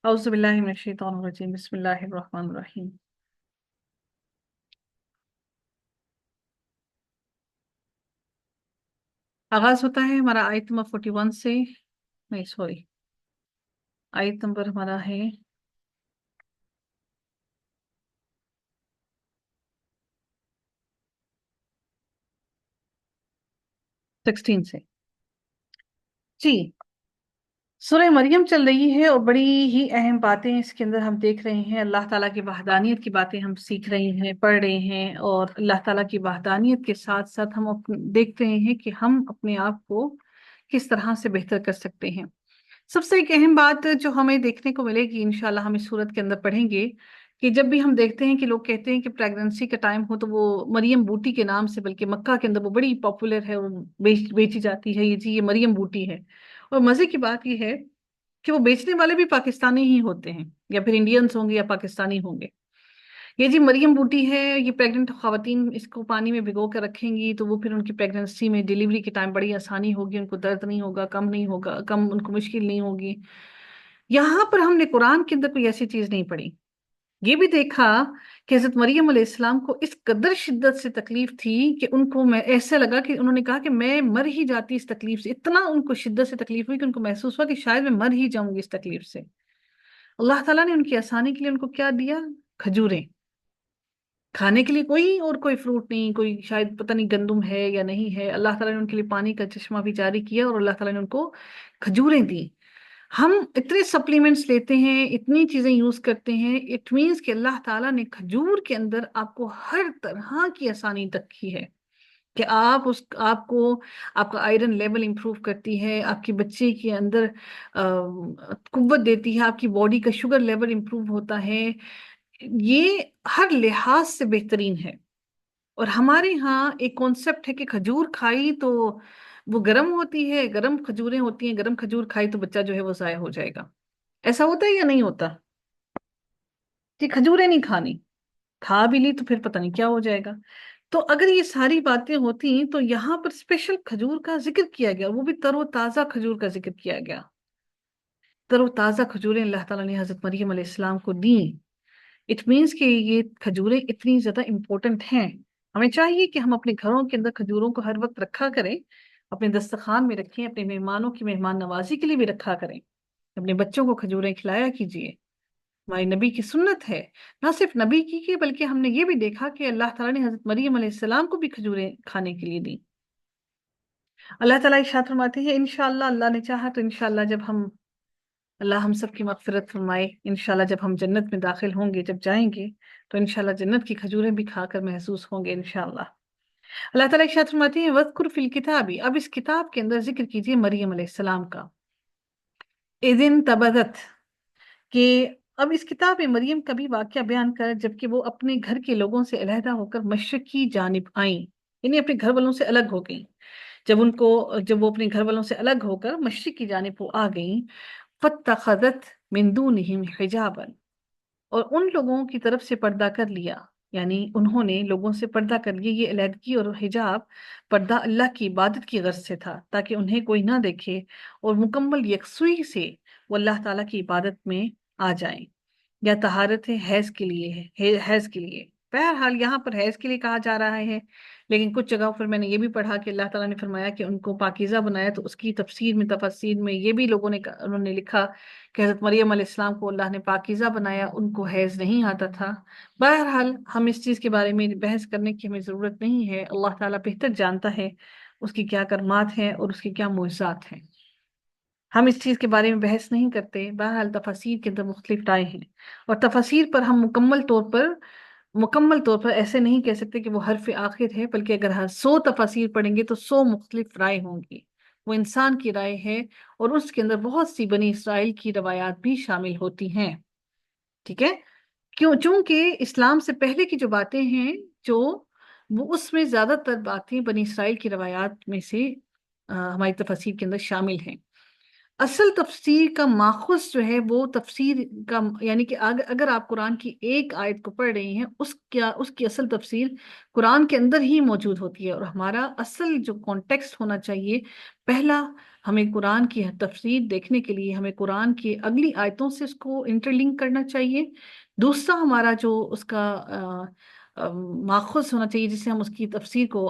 اعوذ باللہ من الشیطان الرجیم بسم اللہ الرحمن الرحیم۔ آغاز ہوتا ہے ہمارا آیت نمبر 41 سے، نہیں سوری، آیت نمبر ہمارا ہے 16 سے جی۔ سورہ مریم چل رہی ہے اور بڑی ہی اہم باتیں اس کے اندر ہم دیکھ رہے ہیں۔ اللہ تعالیٰ کی وحدانیت کی باتیں ہم سیکھ رہے ہیں، پڑھ رہے ہیں، اور اللہ تعالیٰ کی وحدانیت کے ساتھ ساتھ ہم دیکھ رہے ہیں کہ ہم اپنے آپ کو کس طرح سے بہتر کر سکتے ہیں۔ سب سے ایک اہم بات جو ہمیں دیکھنے کو ملے گی انشاءاللہ ہم اس صورت کے اندر پڑھیں گے کہ جب بھی ہم دیکھتے ہیں کہ لوگ کہتے ہیں کہ پریگننسی کا ٹائم ہو تو وہ مریم بوٹی کے نام سے، بلکہ مکہ کے اندر وہ بڑی پاپولر ہے اور بیچی جاتی ہے، یہ مریم بوٹی ہے۔ اور مزے کی بات یہ ہے کہ وہ بیچنے والے بھی پاکستانی ہی ہوتے ہیں، یا پھر انڈینز ہوں گے یا پاکستانی ہوں گے۔ یہ مریم بوٹی ہے، یہ پریگننٹ خواتین اس کو پانی میں بھگو کر رکھیں گی تو وہ پھر ان کی پریگننسی میں ڈیلیوری کے ٹائم بڑی آسانی ہوگی، ان کو درد نہیں ہوگا، کم نہیں ہوگا، کم ان کو مشکل نہیں ہوگی۔ یہاں پر ہم نے قرآن کے اندر کوئی ایسی چیز نہیں پڑھی۔ یہ بھی دیکھا کہ حضرت مریم علیہ السلام کو اس قدر شدت سے تکلیف تھی کہ ان کو ایسا لگا کہ انہوں نے کہا کہ میں مر ہی جاتی اس تکلیف سے۔ اتنا ان کو شدت سے تکلیف ہوئی کہ ان کو محسوس ہوا کہ شاید میں مر ہی جاؤں گی اس تکلیف سے۔ اللہ تعالیٰ نے ان کی آسانی کے لیے ان کو کیا دیا؟ کھجوریں۔ کھانے کے لیے کوئی فروٹ نہیں، کوئی شاید پتہ نہیں گندم ہے یا نہیں ہے۔ اللہ تعالیٰ نے ان کے لیے پانی کا چشمہ بھی جاری کیا اور اللہ تعالیٰ نے ان کو کھجوریں دی۔ ہم اتنے سپلیمنٹس لیتے ہیں، اتنی چیزیں یوز کرتے ہیں، اٹ مینس کہ اللہ تعالیٰ نے کھجور کے اندر آپ کو ہر طرح کی آسانی رکھی ہے کہ آپ کو آپ کا آئرن لیول امپروو کرتی ہے، آپ کے بچے کے اندر قوت دیتی ہے، آپ کی باڈی کا شوگر لیول امپروو ہوتا ہے۔ یہ ہر لحاظ سے بہترین ہے۔ اور ہمارے ہاں ایک کانسیپٹ ہے کہ کھجور کھائی تو وہ گرم ہوتی ہے، گرم کھجوریں ہوتی ہیں، گرم کھجور کھائی تو بچہ جو ہے وہ ضائع ہو جائے گا۔ ایسا ہوتا ہے یا نہیں ہوتا؟ کہ کھجوریں نہیں کھانی، کھا بھی لی تو پھر پتہ نہیں کیا ہو جائے گا۔ تو اگر یہ ساری باتیں ہوتی تو یہاں پر اسپیشل کھجور کا ذکر کیا گیا، وہ بھی تر و تازہ کھجور کا ذکر کیا گیا۔ تر و تازہ کھجوریں اللہ تعالیٰ نے حضرت مریم علیہ السلام کو دیں۔ اٹ مینس کہ یہ کھجوریں اتنی زیادہ امپورٹنٹ ہیں۔ ہمیں چاہیے کہ ہم اپنے گھروں کے اندر کھجوروں کو ہر وقت رکھا کریں، اپنے دسترخوان میں رکھیں، اپنے مہمانوں کی مہمان نوازی کے لیے بھی رکھا کریں، اپنے بچوں کو کھجوریں کھلایا کیجیے۔ ہماری نبی کی سنت ہے، نہ صرف نبی کی بلکہ ہم نے یہ بھی دیکھا کہ اللہ تعالیٰ نے حضرت مریم علیہ السلام کو بھی کھجوریں کھانے کے لیے دی۔ اللہ تعالیٰ ارشاد فرماتے ہیں انشاءاللہ، اللہ نے چاہا تو انشاءاللہ اللہ ہم سب کی مغفرت فرمائے، انشاءاللہ جب ہم جنت میں داخل ہوں گے، جب جائیں گے تو انشاءاللہ جنت کی کھجوریں بھی کھا کر محسوس ہوں گے انشاءاللہ۔ اللہ تعالیٰ ارشاد فرماتے ہیں وَاذْكُرْ فِي الْكِتَابِ، اب اس کتاب کے اندر ذکر کیجئے مریم علیہ السلام کا۔ اِذِ انتبذت، کہ اب اس کتاب میں مریم کا بھی واقعہ بیان کر جبکہ وہ اپنے گھر کے لوگوں سے علیحدہ ہو کر مشرق کی جانب آئیں، یعنی اپنے گھر والوں سے الگ ہو گئیں۔ جب وہ اپنے گھر والوں سے الگ ہو کر مشرق کی جانب وہ آ گئیں، فَاتَّخَذَتْ مِن دُونِهِمْ حِجَابًا، اور ان لوگوں کی طرف سے پردہ کر لیا، یعنی انہوں نے لوگوں سے پردہ کر لیا۔ یہ علیحدگی اور حجاب پردہ اللہ کی عبادت کی غرض سے تھا تاکہ انہیں کوئی نہ دیکھے، اور مکمل یکسوئی سے وہ اللہ تعالیٰ کی عبادت میں آ جائیں۔ یا طہارت حیض کے لیے ہے، حیض کے لیے، بہرحال یہاں پر حیض کے لیے کہا جا رہا ہے، لیکن کچھ جگہوں پر میں نے یہ بھی پڑھا کہ اللہ تعالیٰ نے فرمایا کہ ان کو پاکیزہ بنایا، تو اس کی تفسیر میں یہ بھی انہوں نے لکھا کہ حضرت مریم علیہ السلام کو اللہ نے پاکیزہ بنایا، ان کو حیض نہیں آتا تھا۔ بہرحال ہم اس چیز کے بارے میں بحث کرنے کی ہمیں ضرورت نہیں ہے، اللہ تعالیٰ بہتر جانتا ہے اس کی کیا کرمات ہیں اور اس کی کیا معجزات ہیں۔ ہم اس چیز کے بارے میں بحث نہیں کرتے۔ بہرحال تفاسیر کے اندر مختلف رائے ہیں، اور تفاسیر پر ہم مکمل طور پر ایسے نہیں کہہ سکتے کہ وہ حرف آخر ہے، بلکہ اگر 100 تفاسیر پڑھیں گے تو 100 مختلف رائے ہوں گی۔ وہ انسان کی رائے ہے اور اس کے اندر بہت سی بنی اسرائیل کی روایات بھی شامل ہوتی ہیں، ٹھیک ہے؟ چونکہ اسلام سے پہلے کی جو باتیں ہیں وہ اس میں زیادہ تر باتیں بنی اسرائیل کی روایات میں سے ہماری تفاسیر کے اندر شامل ہیں۔ اصل تفسیر کا ماخذ جو ہے وہ تفسیر کا، یعنی کہ اگر آپ قرآن کی ایک آیت کو پڑھ رہی ہیں، اس کی اصل تفسیر قرآن کے اندر ہی موجود ہوتی ہے، اور ہمارا اصل جو کانٹیکسٹ ہونا چاہیے، پہلا ہمیں قرآن کی تفسیر دیکھنے کے لیے ہمیں قرآن کی اگلی آیتوں سے اس کو انٹرلنک کرنا چاہیے۔ دوسرا ہمارا جو اس کا ماخذ ہونا چاہیے جس سے ہم اس کی تفسیر کو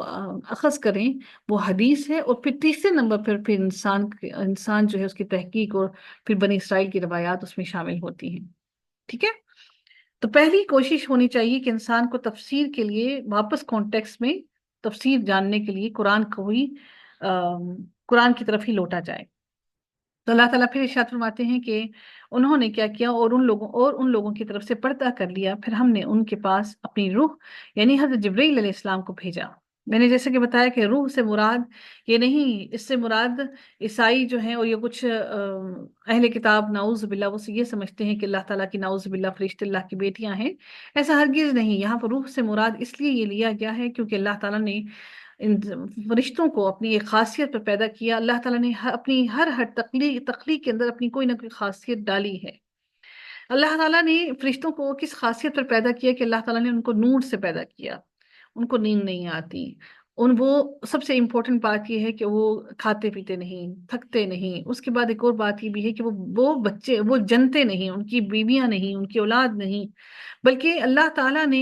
اخذ کریں، وہ حدیث ہے۔ اور پھر تیسرے نمبر پر پھر انسان جو ہے اس کی تحقیق اور پھر بنی اسرائیل کی روایات اس میں شامل ہوتی ہیں۔ ٹھیک ہے، تو پہلی کوشش ہونی چاہیے کہ انسان کو تفسیر کے لیے واپس کانٹیکس میں تفسیر جاننے کے لیے قرآن کی طرف ہی لوٹا جائے۔ تو اللہ تعالیٰ پھر ارشاد فرماتے ہیں کہ انہوں نے کیا کیا، اور ان لوگوں کی طرف سے پردہ کر لیا، پھر ہم نے ان کے پاس اپنی روح یعنی حضرت جبرائیل علیہ السلام کو بھیجا۔ میں نے جیسے کہ بتایا کہ روح سے مراد یہ نہیں، اس سے مراد عیسائی جو ہیں اور یہ کچھ اہل کتاب نعوذ باللہ وہ یہ سمجھتے ہیں کہ اللہ تعالیٰ کی نعوذ باللہ فرشتے اللہ کی بیٹیاں ہیں۔ ایسا ہرگز نہیں، یہاں پر روح سے مراد اس لیے یہ لیا گیا ہے کیونکہ اللہ تعالیٰ نے ان فرشتوں کو اپنی ایک خاصیت پر پیدا کیا۔ اللہ تعالیٰ نے اپنی ہر تخلیق کے اندر اپنی کوئی نہ کوئی خاصیت ڈالی ہے۔ اللہ تعالیٰ نے فرشتوں کو کس خاصیت پر پیدا کیا کہ اللہ تعالیٰ نے ان کو نور سے پیدا کیا، ان کو نیند نہیں آتی، وہ سب سے امپورٹنٹ بات یہ ہے کہ وہ کھاتے پیتے نہیں، تھکتے نہیں۔ اس کے بعد ایک اور بات یہ بھی ہے کہ وہ بچے وہ جنتے نہیں، ان کی بیویاں نہیں، ان کی اولاد نہیں، بلکہ اللہ تعالیٰ نے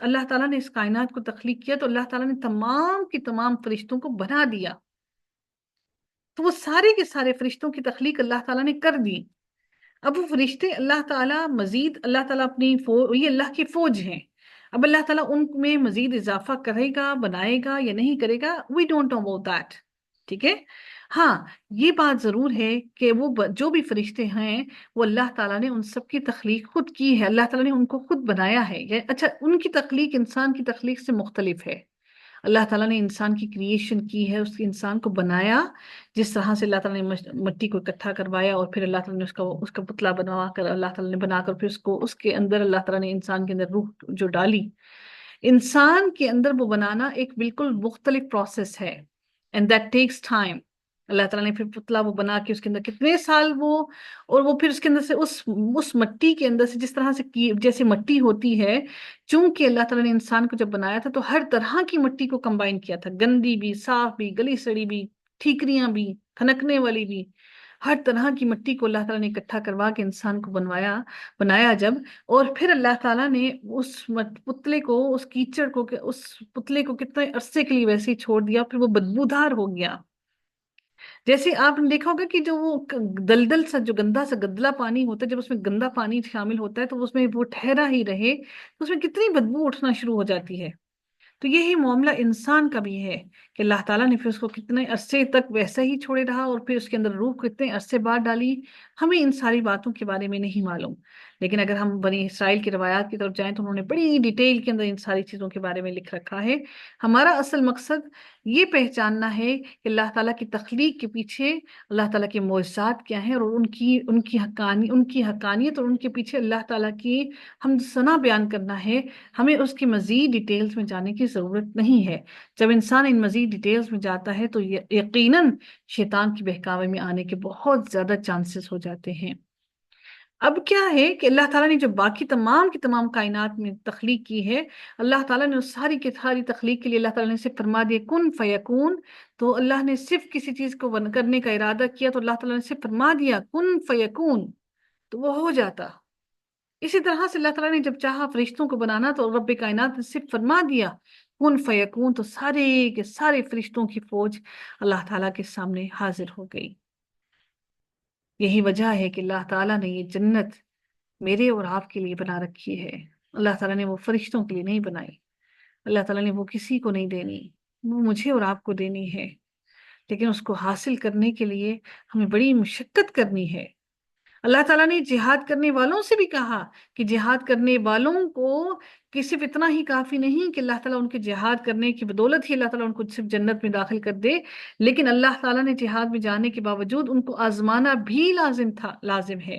اللہ تعالیٰ نے اس کائنات کو تخلیق کیا تو اللہ تعالیٰ نے تمام کی تمام فرشتوں کو بنا دیا۔ تو وہ سارے کے سارے فرشتوں کی تخلیق اللہ تعالیٰ نے کر دی۔ اب وہ فرشتے اللہ تعالیٰ اپنی یہ اللہ کی فوج ہیں۔ اب اللہ تعالیٰ ان میں مزید اضافہ کرے گا، بنائے گا یا نہیں کرے گا، we don't know about that. ٹھیک ہے، ہاں یہ بات ضرور ہے کہ وہ جو بھی فرشتے ہیں وہ اللہ تعالیٰ نے ان سب کی تخلیق خود کی ہے، اللہ تعالیٰ نے ان کو خود بنایا ہے۔ اچھا، ان کی تخلیق انسان کی تخلیق سے مختلف ہے۔ اللہ تعالیٰ نے انسان کی کریشن کی ہے، اس انسان کو بنایا جس طرح سے اللہ تعالیٰ نے مٹی کو اکٹھا کروایا اور پھر اللہ تعالیٰ نے اس کا پتلا بنوا کر اللہ تعالیٰ نے بنا کر پھر اس کے اندر اللہ تعالیٰ نے انسان کے اندر روح جو ڈالی۔ انسان کے اندر وہ بنانا ایک بالکل مختلف پروسیس ہے، اینڈ دیٹ ٹیکس ٹائم۔ اللہ تعالیٰ نے پھر پتلا وہ بنا کے اس کے اندر کتنے سال اور وہ پھر اس کے اندر سے اس مٹی کے اندر سے جس طرح سے جیسے مٹی ہوتی ہے، چونکہ اللہ تعالیٰ نے انسان کو جب بنایا تھا تو ہر طرح کی مٹی کو کمبائن کیا تھا، گندی بھی، صاف بھی، گلی سڑی بھی، ٹھیکریاں بھی، کھنکنے والی بھی، ہر طرح کی مٹی کو اللہ تعالیٰ نے اکٹھا کروا کے انسان کو بنایا جب، اور پھر اللہ تعالیٰ نے اس پتلے کو، اس کیچڑ کو، اس پتلے کو کتنے عرصے کے لیے ویسے ہی چھوڑ دیا، پھر وہ بدبودار ہو گیا۔ جیسے آپ نے دیکھا ہوگا کہ جو وہ دلدل سا جو گندا سا گدلا پانی ہوتا ہے، جب اس میں گندا پانی شامل ہوتا ہے تو اس میں وہ ٹھہرا ہی رہے تو اس میں کتنی بدبو اٹھنا شروع ہو جاتی ہے۔ تو یہی معاملہ انسان کا بھی ہے کہ اللہ تعالیٰ نے پھر اس کو کتنے عرصے تک ویسا ہی چھوڑے رہا اور پھر اس کے اندر روح کتنے عرصے بعد ڈالی۔ ہمیں ان ساری باتوں کے بارے میں نہیں معلوم، لیکن اگر ہم بنی اسرائیل کی روایات کی طرف جائیں تو انہوں نے بڑی ڈیٹیل کے اندر ان ساری چیزوں کے بارے میں لکھ رکھا ہے۔ ہمارا اصل مقصد یہ پہچاننا ہے کہ اللہ تعالیٰ کی تخلیق کے پیچھے اللہ تعالیٰ کے معجزات کیا ہیں، اور ان کی حقانیت اور ان کے پیچھے اللہ تعالیٰ کی حمد ثنا بیان کرنا ہے۔ ہمیں اس کی مزید ڈیٹیلز میں جانے کی ضرورت نہیں ہے۔ جب انسان ان مزید ڈیٹیلز میں جاتا ہے تو یقیناً شیطان کی بہکاوے میں آنے کے بہت زیادہ چانسز ہو جاتے ہیں۔ اب کیا ہے کہ اللہ تعالیٰ نے جو باقی تمام کی تمام کائنات میں تخلیق کی ہے، اللہ تعالیٰ نے اس ساری کی ساری تخلیق کے لیے اللہ تعالیٰ نے صرف فرما دیا کن فیکون۔ تو اللہ نے صرف کسی چیز کو کرنے کا ارادہ کیا تو اللہ تعالیٰ نے صرف فرما دیا کن فیکون، تو وہ ہو جاتا۔ اسی طرح سے اللہ تعالیٰ نے جب چاہا فرشتوں کو بنانا تو رب کائنات نے صرف فرما دیا کن فیکون، تو سارے کے سارے فرشتوں کی فوج اللہ تعالیٰ کے سامنے حاضر ہو گئی۔ یہی وجہ ہے کہ اللہ تعالیٰ نے یہ جنت میرے اور آپ کے لیے بنا رکھی ہے۔ اللہ تعالیٰ نے وہ فرشتوں کے لیے نہیں بنائی، اللہ تعالیٰ نے وہ کسی کو نہیں دینی، وہ مجھے اور آپ کو دینی ہے، لیکن اس کو حاصل کرنے کے لیے ہمیں بڑی مشقت کرنی ہے۔ اللہ تعالیٰ نے جہاد کرنے والوں سے بھی کہا کہ جہاد کرنے والوں کو کہ صرف اتنا ہی کافی نہیں کہ اللہ تعالیٰ ان کے جہاد کرنے کی بدولت ہی اللہ تعالیٰ ان کو صرف جنت میں داخل کر دے، لیکن اللہ تعالیٰ نے جہاد میں جانے کے باوجود ان کو آزمانا بھی لازم ہے،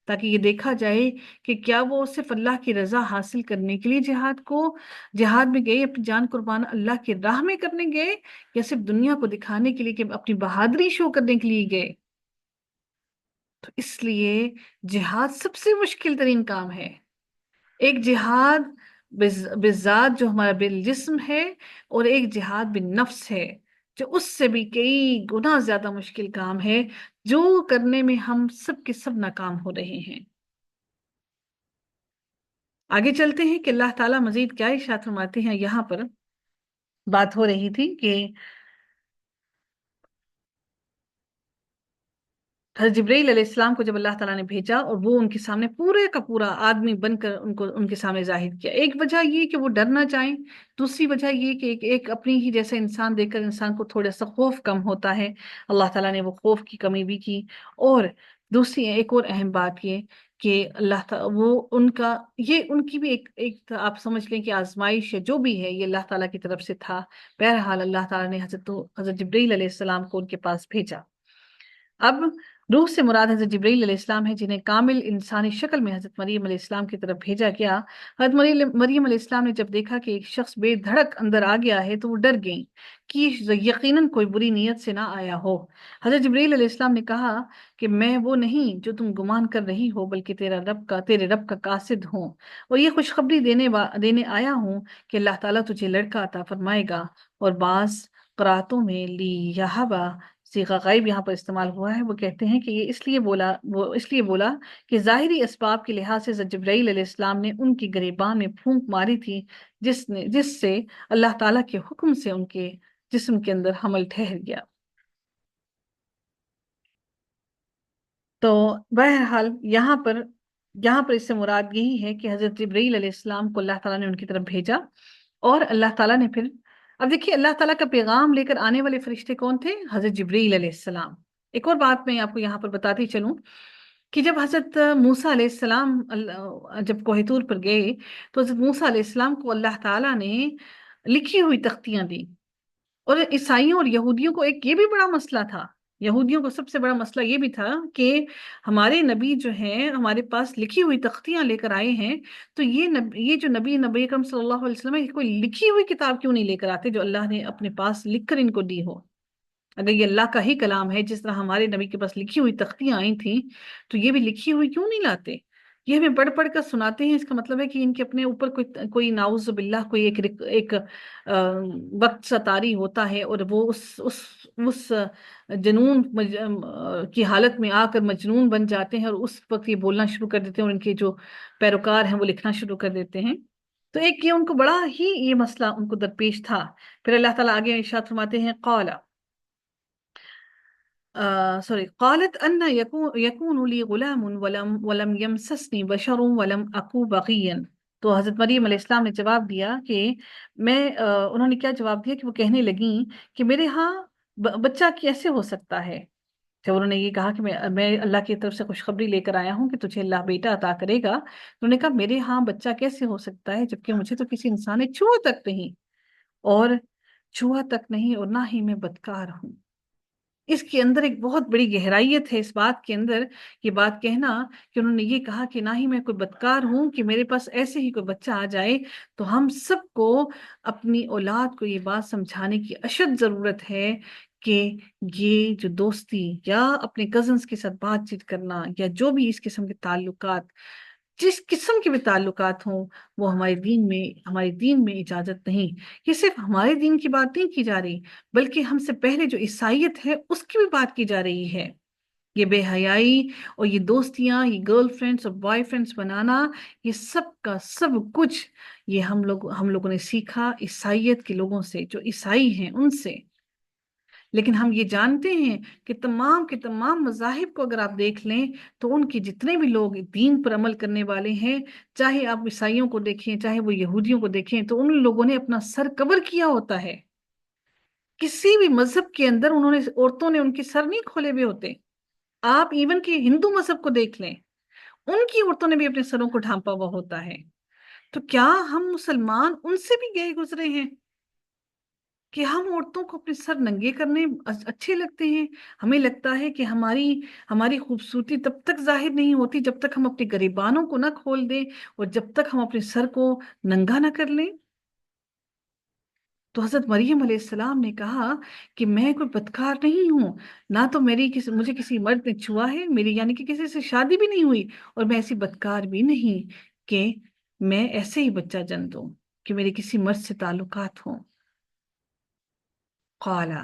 تاکہ یہ دیکھا جائے کہ کیا وہ صرف اللہ کی رضا حاصل کرنے کے لیے جہاد میں گئے، اپنی جان قربان اللہ کی راہ میں کرنے گئے، یا صرف دنیا کو دکھانے کے لیے کہ اپنی بہادری شو کرنے کے لیے گئے۔ تو اس لیے جہاد سب سے مشکل ترین کام ہے۔ ایک جہاد بالذات جو ہمارا بالجسم ہے، اور ایک جہاد بالنفس ہے۔ جو اس سے بھی کئی گنا زیادہ مشکل کام ہے، جو کرنے میں ہم سب کے سب ناکام ہو رہے ہیں۔ آگے چلتے ہیں کہ اللہ تعالیٰ مزید کیا ارشاد فرماتے ہیں۔ یہاں پر بات ہو رہی تھی کہ حضرت جبرائیل علیہ السلام کو جب اللہ تعالیٰ نے بھیجا اور وہ ان کے سامنے پورے کا پورا آدمی بن کر ان کے سامنے ظاہر کیا، ایک وجہ یہ کہ وہ ڈر نہ جائیں، دوسری وجہ یہ کہ ایک اپنی ہی جیسا انسان دیکھ کر انسان کو تھوڑا سا خوف کم ہوتا ہے، اللہ تعالیٰ نے وہ خوف کی کمی بھی کی۔ اور دوسری ایک اور اہم بات یہ کہ اللہ تعالیٰ وہ ان کا یہ ان کی بھی ایک آپ سمجھ لیں کہ آزمائش ہے، جو بھی ہے یہ اللہ تعالیٰ کی طرف سے تھا۔ بہرحال اللہ تعالیٰ نے حضرت جبرائیل علیہ السلام کو ان کے پاس بھیجا۔ اب روح سے مراد حضرت جبرائیل علیہ السلام ہے، جنہیں کامل انسانی شکل میں حضرت مریم علیہ السلام کی طرف بھیجا گیا۔ حضرت مریم علیہ السلام نے جب دیکھا کہ ایک شخص بے دھڑک اندر آ گیا ہے تو وہ ڈر گئیں کہ یقیناً کوئی بری نیت سے نہ آیا ہو۔ حضرت جبرائیل علیہ السلام نے کہا کہ میں وہ نہیں جو تم گمان کر رہی ہو، بلکہ تیرے رب کا قاصد ہوں، اور یہ خوشخبری دینے آیا ہوں کہ اللہ تعالیٰ تجھے لڑکا عطا فرمائے گا۔ اور بعض قراتوں میں لی یہبا صیغہ غائب یہاں پر استعمال ہوا ہے، وہ کہتے ہیں کہ یہ اس لیے بولا کہ ظاہری اسباب کے لحاظ سے حضرت جبرائیل علیہ السلام نے ان کی گریبان میں پھونک ماری تھی، جس سے اللہ تعالیٰ کے حکم سے ان کے جسم کے اندر حمل ٹھہر گیا۔ تو بہرحال یہاں پر اس سے مراد یہی ہے کہ حضرت جبرائیل علیہ السلام کو اللہ تعالیٰ نے ان کی طرف بھیجا، اور اللہ تعالیٰ نے پھر اب دیکھیے اللہ تعالیٰ کا پیغام لے کر آنے والے فرشتے کون تھے؟ حضرت جبرائیل علیہ السلام۔ ایک اور بات میں آپ کو یہاں پر بتاتی چلوں کہ جب حضرت موسیٰ علیہ السلام جب کوہ طور پر گئے تو حضرت موسیٰ علیہ السلام کو اللہ تعالیٰ نے لکھی ہوئی تختیاں دی، اور عیسائیوں اور یہودیوں کو ایک یہ بھی بڑا مسئلہ تھا، یہودیوں کو سب سے بڑا مسئلہ یہ بھی تھا کہ ہمارے نبی جو ہیں ہمارے پاس لکھی ہوئی تختیاں لے کر آئے ہیں، تو یہ جو نبی اکرم صلی اللہ علیہ وسلم ہے، کوئی لکھی ہوئی کتاب کیوں نہیں لے کر آتے جو اللہ نے اپنے پاس لکھ کر ان کو دی ہو؟ اگر یہ اللہ کا ہی کلام ہے، جس طرح ہمارے نبی کے پاس لکھی ہوئی تختیاں آئی تھیں، تو یہ بھی لکھی ہوئی کیوں نہیں لاتے؟ یہ ہمیں پڑھ پڑھ کر سناتے ہیں، اس کا مطلب ہے کہ ان کے اپنے اوپر کوئی نعوذ باللہ کوئی ایک وقت سا طاری ہوتا ہے، اور وہ اس جنون کی حالت میں آ کر مجنون بن جاتے ہیں، اور اس وقت یہ بولنا شروع کر دیتے ہیں، اور ان کے جو پیروکار ہیں وہ لکھنا شروع کر دیتے ہیں۔ تو ایک یہ ان کو بڑا ہی یہ مسئلہ ان کو درپیش تھا۔ پھر اللہ تعالیٰ آگے ارشاد فرماتے ہیں قالت ان يكون لي غلام ولم يمسسني بشر ولم اكو بغيا۔ تو حضرت مریم علیہ السلام نے جواب دیا کہ انہوں نے کیا جواب دیا کہ وہ کہنے لگیں کہ میرے ہاں بچہ کیسے ہو سکتا ہے؟ جب انہوں نے یہ کہا کہ میں اللہ کی طرف سے خوشخبری لے کر آیا ہوں کہ تجھے اللہ بیٹا عطا کرے گا، انہوں نے کہا میرے ہاں بچہ کیسے ہو سکتا ہے جبکہ مجھے تو کسی انسان نے چھوا تک نہیں، اور نہ ہی میں بدکار ہوں۔ اس کے اندر ایک بہت بڑی گہرائیت ہے اس بات کے اندر، یہ بات کہنا کہ انہوں نے یہ کہا کہ نہ ہی میں کوئی بدکار ہوں کہ میرے پاس ایسے ہی کوئی بچہ آ جائے۔ تو ہم سب کو اپنی اولاد کو یہ بات سمجھانے کی اشد ضرورت ہے کہ یہ جو دوستی یا اپنے کزنز کے ساتھ بات چیت کرنا یا جو بھی اس قسم کے تعلقات، جس قسم کے بھی تعلقات ہوں، وہ ہمارے دین میں اجازت نہیں۔ یہ صرف ہمارے دین کی بات نہیں کی جا رہی، بلکہ ہم سے پہلے جو عیسائیت ہے اس کی بھی بات کی جا رہی ہے۔ یہ بے حیائی اور یہ دوستیاں، یہ گرل فرینڈز اور بوائے فرینڈز بنانا، یہ سب کا سب کچھ یہ ہم لوگوں نے سیکھا عیسائیت کے لوگوں سے، جو عیسائی ہیں ان سے۔ لیکن ہم یہ جانتے ہیں کہ تمام کے تمام مذاہب کو اگر آپ دیکھ لیں تو ان کے جتنے بھی لوگ دین پر عمل کرنے والے ہیں، چاہے آپ عیسائیوں کو دیکھیں چاہے وہ یہودیوں کو دیکھیں، تو ان لوگوں نے اپنا سر کور کیا ہوتا ہے۔ کسی بھی مذہب کے اندر عورتوں نے ان کے سر نہیں کھولے ہوئے ہوتے۔ آپ ایون کہ ہندو مذہب کو دیکھ لیں، ان کی عورتوں نے بھی اپنے سروں کو ڈھانپا ہوا ہوتا ہے۔ تو کیا ہم مسلمان ان سے بھی گئے گزرے ہیں کہ ہم عورتوں کو اپنے سر ننگے کرنے اچھے لگتے ہیں؟ ہمیں لگتا ہے کہ ہماری خوبصورتی تب تک ظاہر نہیں ہوتی جب تک ہم اپنے گریبانوں کو نہ کھول دیں اور جب تک ہم اپنے سر کو ننگا نہ کر لیں۔ تو حضرت مریم علیہ السلام نے کہا کہ میں کوئی بدکار نہیں ہوں، نہ تو مجھے کسی مرد نے چھوا ہے، میری یعنی کہ کسی سے شادی بھی نہیں ہوئی، اور میں ایسی بدکار بھی نہیں کہ میں ایسے ہی بچہ جن دوں، کہ میرے کسی مرد سے تعلقات ہوں۔ قالا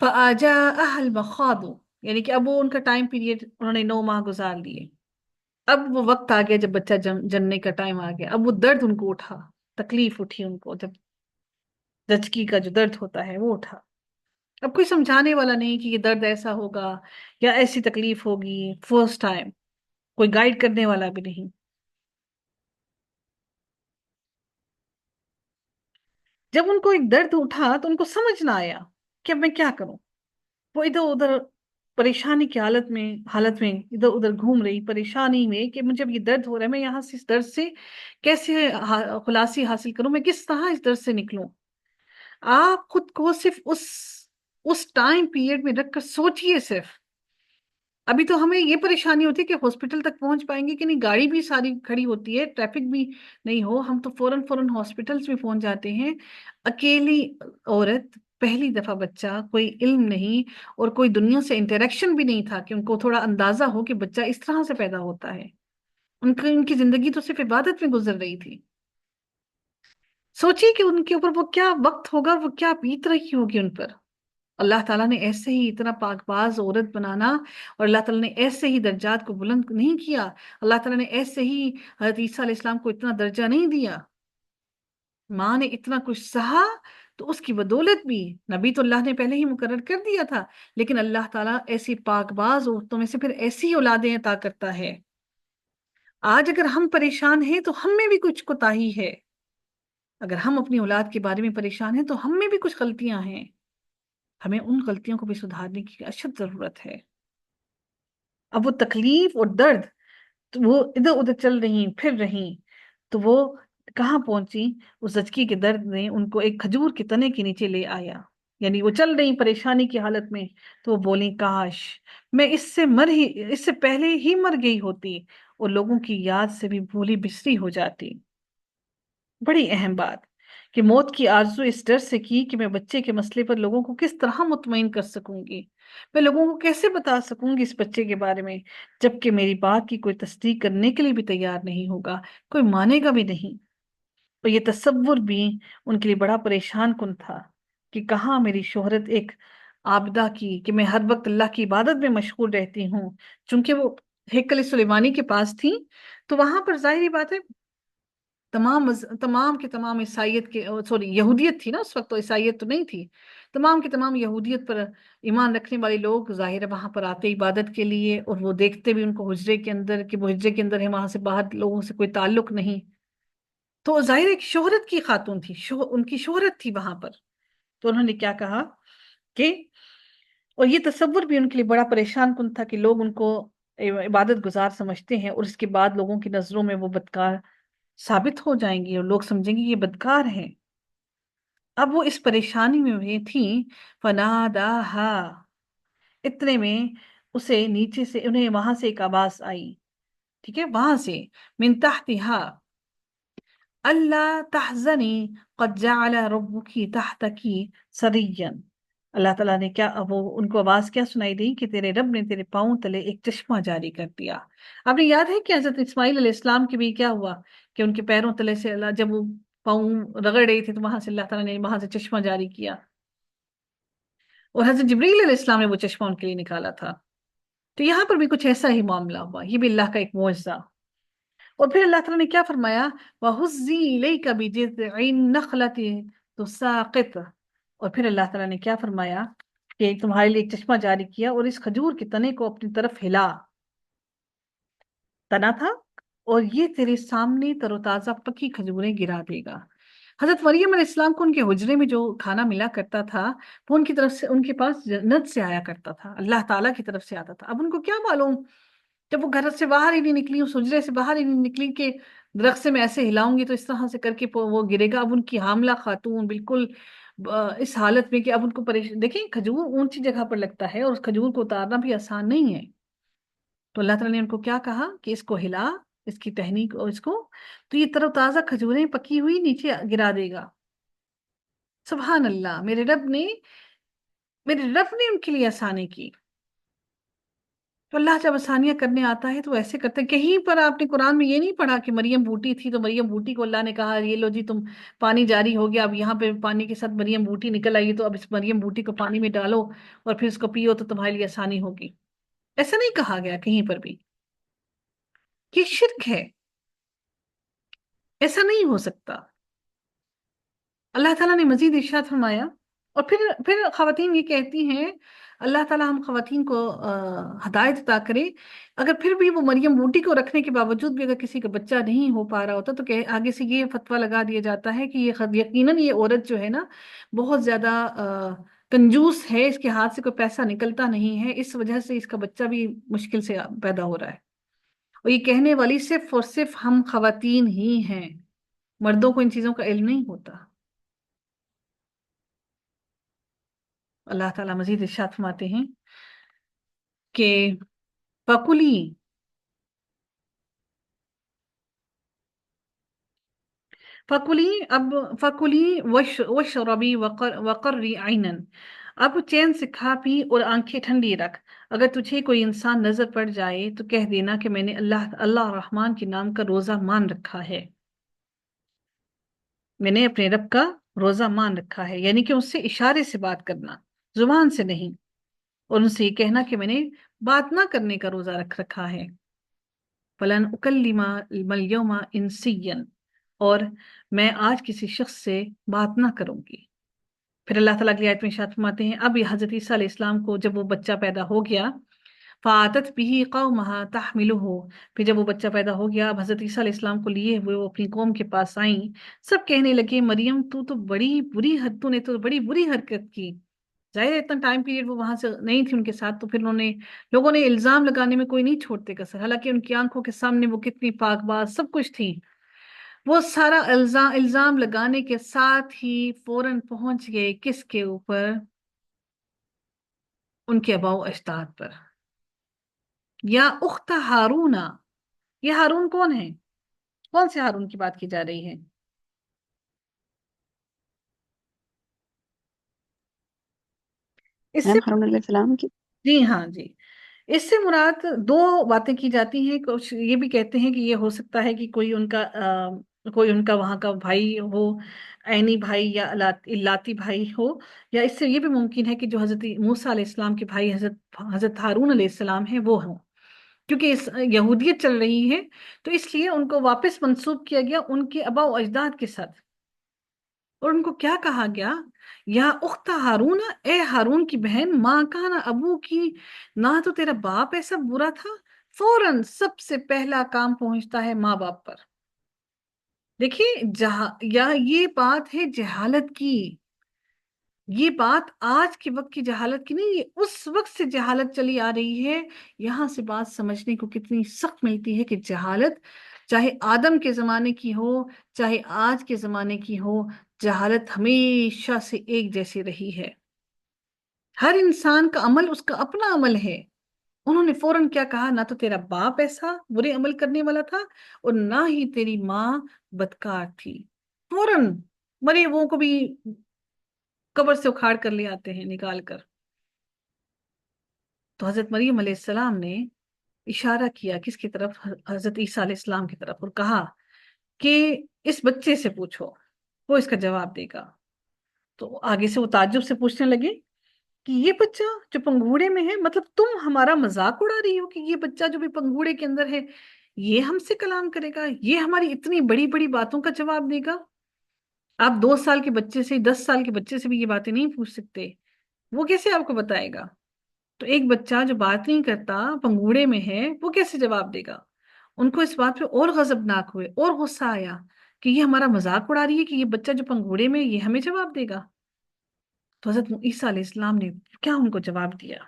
فآجاءها المخاض، یعنی کہ اب وہ ان کا ٹائم پیریڈ انہوں نے 9 ماہ گزار لیے، اب وہ وقت آ گیا جب بچہ جننے کا ٹائم آ گیا، اب وہ درد ان کو اٹھا، تکلیف اٹھی ان کو، جب زچگی کا جو درد ہوتا ہے وہ اٹھا۔ اب کوئی سمجھانے والا نہیں کہ یہ درد ایسا ہوگا یا ایسی تکلیف ہوگی، فرسٹ ٹائم کوئی گائیڈ کرنے والا بھی نہیں۔ جب ان کو ایک درد اٹھا تو ان کو سمجھ نہ آیا کہ اب میں کیا کروں، وہ ادھر ادھر پریشانی کی حالت میں ادھر ادھر گھوم رہی، پریشانی میں کہ مجھے اب یہ درد ہو رہا ہے، میں یہاں سے اس درد سے کیسے خلاصی حاصل کروں، میں کس طرح اس درد سے نکلوں۔ آپ خود کو صرف اس ٹائم پیریڈ میں رکھ کر سوچئے صرف۔ ابھی تو ہمیں یہ پریشانی ہوتی ہے کہ ہاسپٹل تک پہنچ پائیں گے کہ نہیں، گاڑی بھی ساری کھڑی ہوتی ہے، ٹریفک بھی نہیں ہو، ہم تو فوراً فوراً ہاسپٹلس میں پہنچ جاتے ہیں۔ اکیلی عورت، پہلی دفعہ بچہ، کوئی علم نہیں اور کوئی دنیا سے انٹریکشن بھی نہیں تھا کہ ان کو تھوڑا اندازہ ہو کہ بچہ اس طرح سے پیدا ہوتا ہے۔ ان کی زندگی تو صرف عبادت میں گزر رہی تھی۔ سوچیے کہ ان کے اوپر وہ کیا وقت ہوگا، وہ کیا بیت رہی ہوگی ان پر۔ اللہ تعالیٰ نے ایسے ہی اتنا پاک باز عورت بنانا، اور اللہ تعالیٰ نے ایسے ہی درجات کو بلند نہیں کیا، اللہ تعالیٰ نے ایسے ہی حضرت عیسیٰ علیہ السلام کو اتنا درجہ نہیں دیا۔ ماں نے اتنا کچھ سہا تو اس کی بدولت بھی، نبی تو اللہ نے پہلے ہی مقرر کر دیا تھا، لیکن اللہ تعالیٰ ایسی پاک باز عورتوں میں سے پھر ایسی اولادیں عطا کرتا ہے۔ آج اگر ہم پریشان ہیں تو ہم میں بھی کچھ کوتاہی ہے، اگر ہم اپنی اولاد کے بارے میں پریشان ہیں تو ہم میں بھی کچھ غلطیاں ہیں، ہمیں ان غلطیوں کو بھی سدھارنے کی اشد ضرورت ہے۔ اب وہ تکلیف اور درد تو وہ ادھر ادھر چل رہی پھر رہی، تو وہ کہاں پہنچی؟ اس زچگی کے درد نے ان کو ایک کھجور کے تنے کے نیچے لے آیا، یعنی وہ چل رہی پریشانی کی حالت میں، تو وہ بولی کاش میں اس سے پہلے ہی مر گئی ہوتی اور لوگوں کی یاد سے بھی بھولی بسری ہو جاتی۔ بڑی اہم بات کہ موت کی آرزو اس ڈر سے کی کہ میں بچے کے مسئلے پر لوگوں کو کس طرح مطمئن کر سکوں گی، میں لوگوں کو کیسے بتا سکوں گی اس بچے کے بارے میں، جبکہ میری بات کی کوئی تصدیق کرنے کے لیے بھی تیار نہیں ہوگا، کوئی مانے گا بھی نہیں۔ اور یہ تصور بھی ان کے لیے بڑا پریشان کن تھا کہ کہاں میری شہرت ایک عابدہ کی، کہ میں ہر وقت اللہ کی عبادت میں مشغول رہتی ہوں، چونکہ وہ ہیکل سلیمانی کے پاس تھی، تو وہاں پر ظاہری بات ہے تمام کے تمام عیسائیت کے، سوری یہودیت تھی نا اس وقت، تو عیسائیت تو نہیں تھی، تمام کے تمام یہودیت پر ایمان رکھنے والے لوگ ظاہر ہے وہاں پر آتے عبادت کے لیے، اور وہ دیکھتے بھی ان کو حجرے کے اندر کہ وہ حجرے کے اندر ہے، وہاں سے باہر لوگوں سے کوئی تعلق نہیں، تو ظاہر ایک شہرت کی خاتون تھی، ان کی شہرت تھی وہاں پر۔ تو انہوں نے کیا کہا کہ، اور یہ تصور بھی ان کے لیے بڑا پریشان کن تھا کہ لوگ ان کو عبادت گزار سمجھتے ہیں اور اس کے بعد لوگوں کی نظروں میں وہ بدکار ثابت ہو جائیں گی اور لوگ سمجھیں گے یہ بدکار ہیں۔ اب وہ اس پریشانی میں تھیں، فناداہا، اتنے میں اسے نیچے سے، انہیں وہاں سے ایک آواز آئی، ٹھیک ہے، وہاں سے، من تحتہا اللہ تحزنی قد جعل ربکی تحتکی سریا، اللہ تعالیٰ نے کیا، وہ ان کو آواز کیا سنائی دی کہ تیرے رب نے تیرے پاؤں تلے ایک چشمہ جاری کر دیا۔ آپ نے یاد ہے کہ حضرت اسماعیل علیہ السلام کے بھی کیا ہوا کہ ان کے پیروں تلے سے اللہ، جب وہ پاؤں رگڑ رہی تھی تو وہاں سے اللہ تعالیٰ نے وہاں سے چشمہ جاری کیا، اور حضرت جبریل علیہ السلام نے وہ چشمہ ان کے لیے نکالا تھا۔ تو یہاں پر بھی کچھ ایسا ہی معاملہ ہوا، یہ بھی اللہ کا ایک معجزہ۔ اور پھر اللہ تعالیٰ نے کیا فرمایا، وَهُزِّي إِلَيْكَ بِجِذْعِ النَّخْلَةِ تُسَاقِطْ، اور پھر اللہ تعالیٰ نے کیا فرمایا کہ تمہارے لیے ایک چشمہ جاری کیا، اور اس کھجور کے تنے کو اپنی طرف ہلا، تنا تھا، اور یہ تیرے سامنے تر و تازہ پکی کھجوریں گرا دے گا۔ حضرت مریم علیہ السلام کو ان کے حجرے میں جو کھانا ملا کرتا تھا وہ ان کی طرف سے، ان کے پاس جنت سے آیا کرتا تھا، اللہ تعالیٰ کی طرف سے آتا تھا۔ اب ان کو کیا معلوم، جب وہ گھر سے باہر ہی نہیں نکلی، اس حجرے سے باہر ہی نہیں نکلی کہ درخت سے میں ایسے ہلاؤں گی تو اس طرح سے کر کے وہ گرے گا۔ اب ان کی حاملہ خاتون بالکل اس حالت میں کہ اب ان کو پریشان، دیکھیں کھجور اونچی جگہ پر لگتا ہے اور اس کھجور کو اتارنا بھی آسان نہیں ہے، تو اللہ تعالیٰ نے ان کو کیا کہا کہ اس کو ہلا، اس کی ٹہنی کو، اس کو، تو یہ تر و تازہ کھجوریں پکی ہوئی نیچے گرا دے گا۔ سبحان اللہ، میرے رب نے ان کے لیے آسانی کی۔ تو اللہ جب آسانیاں کرنے آتا ہے تو ایسے کرتے ہیں. کہیں پر آپ نے قرآن میں یہ نہیں پڑھا کہ مریم بوٹی تھی تو مریم بوٹی کو اللہ نے کہا یہ لو جی تم پانی جاری ہو گیا، اب یہاں پہ پانی کے ساتھ مریم بوٹی نکل آئی تو اب اس مریم بوٹی کو پانی میں ڈالو اور پھر اس کو پیو تو تمہارے لیے آسانی ہوگی. ایسا نہیں کہا گیا کہیں پر بھی. یہ شرک ہے، ایسا نہیں ہو سکتا. اللہ تعالیٰ نے مزید ارشاد فرمایا. اور پھر خواتین یہ کہتی ہیں اللہ تعالیٰ ہم خواتین کو ہدایت عطا کرے، اگر پھر بھی وہ مریم بوٹی کو رکھنے کے باوجود بھی اگر کسی کا بچہ نہیں ہو پا رہا ہوتا تو آگے سے یہ فتویٰ لگا دیا جاتا ہے کہ یقیناً یہ عورت جو ہے نا بہت زیادہ کنجوس ہے، اس کے ہاتھ سے کوئی پیسہ نکلتا نہیں ہے، اس وجہ سے اس کا بچہ بھی مشکل سے پیدا ہو رہا ہے. اور یہ کہنے والی صرف اور صرف ہم خواتین ہی ہیں، مردوں کو ان چیزوں کا علم نہیں ہوتا. اللہ تعالیٰ مزید ارشاد فرماتے ہیں کہ فَكُلِي وَاشْرَبِي وَقَرِّي عَيْنًا. اب چین سے کھا پی اور آنکھیں ٹھنڈی رکھ. اگر تجھے کوئی انسان نظر پڑ جائے تو کہہ دینا کہ میں نے اللہ الرحمن کے نام کا روزہ مان رکھا ہے، میں نے اپنے رب کا روزہ مان رکھا ہے. یعنی کہ اس سے اشارے سے بات کرنا، زبان سے نہیں. اور ان سے یہ کہنا کہ میں نے بات نہ کرنے کا روزہ رکھ رکھا ہے. فَلَنْ أُكَلِّمَ الْيَوْمَ إِنسِيًّا، اور میں آج کسی شخص سے بات نہ کروں گی. پھر اللہ تعالیٰ کی آیت میں ارشاد فرماتے ہیں اب یہ حضرت عیسیٰ علیہ السلام کو جب وہ بچہ پیدا ہو گیا فَآتَتْ بِهِ قَوْمَهَا تَحْمِلُهُ، پھر جب وہ بچہ پیدا ہو گیا اب حضرت عیسیٰ علیہ السلام کو لیے ہوئے وہ اپنی قوم کے پاس آئیں. سب کہنے لگے مریم تو بڑی بری تو نے تو بڑی بری حرکت کی. ظاہر ہے اتنا ٹائم پیریڈ وہ وہاں سے نہیں تھی ان کے ساتھ، تو پھر لوگوں نے الزام لگانے میں کوئی نہیں چھوڑتے کسر، حالانکہ ان کی آنکھوں کے سامنے وہ کتنی پاک باز سب کچھ تھی. وہ سارا الزام لگانے کے ساتھ ہی فوراً پہنچ گئے کس کے اوپر؟ ان کے آباء و اجداد پر. یا اخت ہارون، یہ ہارون کون ہے؟ کون سے ہارون کی بات کی جا رہی ہے؟ اس سے میم ہارون علیہ السلام کی. جی ہاں جی، اس سے مراد دو باتیں کی جاتی ہیں. کچھ یہ بھی کہتے ہیں کہ یہ ہو سکتا ہے کہ کوئی ان کا وہاں کا بھائی ہو، عینی بھائی یا لاتی بھائی ہو، یا اس سے یہ بھی ممکن ہے کہ جو حضرت موسیٰ علیہ السلام کے بھائی حضرت ہارون علیہ السلام ہیں وہ ہوں. کیونکہ یہودیت چل رہی ہے تو اس لیے ان کو واپس منسوب کیا گیا ان کے آباء و اجداد کے ساتھ. اور ان کو کیا کہا گیا؟ یا اخت ہارون، اے ہارون کی بہن، ماں کہنا ابو کی، نہ تو تیرا باپ ایسا برا تھا. فوراً سب سے پہلا کام پہنچتا ہے ماں باپ پر. دیکھیے یا یہ بات ہے جہالت کی، یہ بات آج کے وقت کی جہالت کی نہیں، یہ اس وقت سے جہالت چلی آ رہی ہے. یہاں سے بات سمجھنے کو کتنی سخت ملتی ہے کہ جہالت چاہے آدم کے زمانے کی ہو چاہے آج کے زمانے کی ہو، جہالت ہمیشہ سے ایک جیسی رہی ہے. ہر انسان کا عمل اس کا اپنا عمل ہے. انہوں نے فوراً کیا کہا؟ نہ تو تیرا باپ ایسا برے عمل کرنے والا تھا اور نہ ہی تیری ماں بدکار تھی. فوراً مرے وہ کو بھی قبر سے اکھاڑ کر لے آتے ہیں نکال کر. تو حضرت مریم علیہ السلام نے اشارہ کیا کس کی طرف؟ حضرت عیسیٰ علیہ السلام کی طرف، اور کہا کہ اس بچے سے پوچھو، وہ اس کا جواب دے گا. تو آگے سے وہ تعجب سے پوچھنے لگے کہ یہ بچہ جو پنگوڑے میں ہے، مطلب تم ہمارا مذاق اڑا رہی ہو کہ یہ بچہ جو بھی پنگوڑے کے اندر ہے یہ ہم سے کلام کرے گا، یہ ہماری اتنی بڑی بڑی باتوں کا جواب دے گا؟ آپ 2 سال کے بچے سے 10 سال کے بچے سے بھی یہ باتیں نہیں پوچھ سکتے، وہ کیسے آپ کو بتائے گا؟ تو ایک بچہ جو بات نہیں کرتا، پنگوڑے میں ہے، وہ کیسے جواب دے گا؟ ان کو اس بات پہ اور غضبناک ہوئے اور غصہ آیا کہ یہ ہمارا مذاق اڑا رہی ہے کہ یہ بچہ جو پنگوڑے میں یہ ہمیں جواب دے گا. تو حضرت عیسیٰ علیہ السلام نے کیا ان کو جواب دیا؟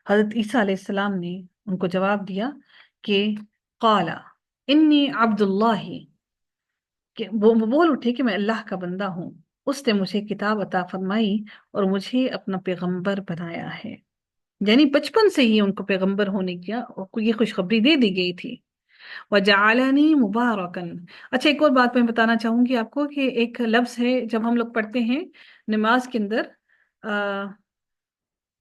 حضرت عیسیٰ علیہ السلام نے ان کو جواب دیا کہ قال انی عبد اللہ، کہ وہ بول اٹھے کہ میں اللہ کا بندہ ہوں، اس نے مجھے کتاب عطا فرمائی اور مجھے اپنا پیغمبر بنایا ہے. یعنی بچپن سے ہی ان کو پیغمبر ہونے کی یہ خوشخبری دے دی گئی تھی. وَجَعَلَنِي مُبَارَكًا. اچھا ایک اور بات میں بتانا چاہوں گی آپ کو کہ ایک لفظ ہے جب ہم لوگ پڑھتے ہیں نماز کے اندر